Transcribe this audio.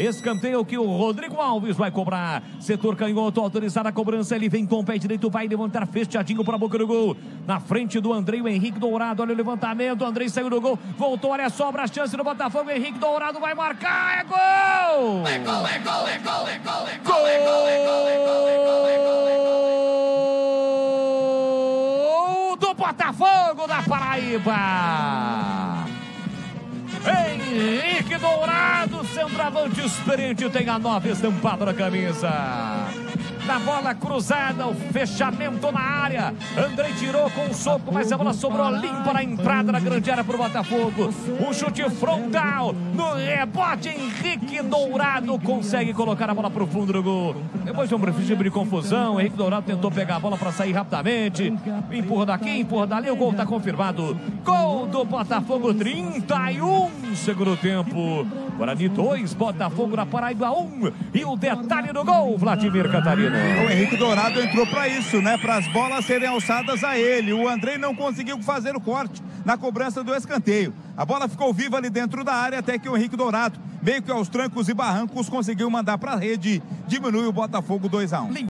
Escanteio que o Rodrigo Alves vai cobrar. Setor canhoto, autorizada a cobrança. Ele vem com o pé direito, vai levantar fechadinho para a boca do gol. Na frente do Andrei, o Henrique Dourado. Olha o levantamento. O Andrei saiu do gol. Voltou, olha, sobra a chance do Botafogo. O Henrique Dourado vai marcar. É gol! É gol, é gol, é gol, é gol, é gol! Gol! Do Botafogo da Paraíba! Henrique Dourado, centroavante experiente, tem a 9 estampada na camisa. Na bola cruzada, o fechamento na área. Andrei tirou com um soco, mas a bola sobrou limpa na entrada da grande área para o Botafogo. Um chute frontal, no rebote, Henrique Dourado consegue colocar a bola para o fundo do gol. Depois de um breve de confusão, Henrique Dourado tentou pegar a bola para sair rapidamente. Empurra daqui, empurra dali, o gol está confirmado. Gol do Botafogo, 31 segundo tempo. Guarani 2, Botafogo na Paraíba 1. E o detalhe do gol, Vladimir Catarina. O Henrique Dourado entrou para isso, né? Para as bolas serem alçadas a ele. O Andrei não conseguiu fazer o corte na cobrança do escanteio. A bola ficou viva ali dentro da área até que o Henrique Dourado, meio que aos trancos e barrancos, conseguiu mandar para a rede. Diminui o Botafogo 2-1.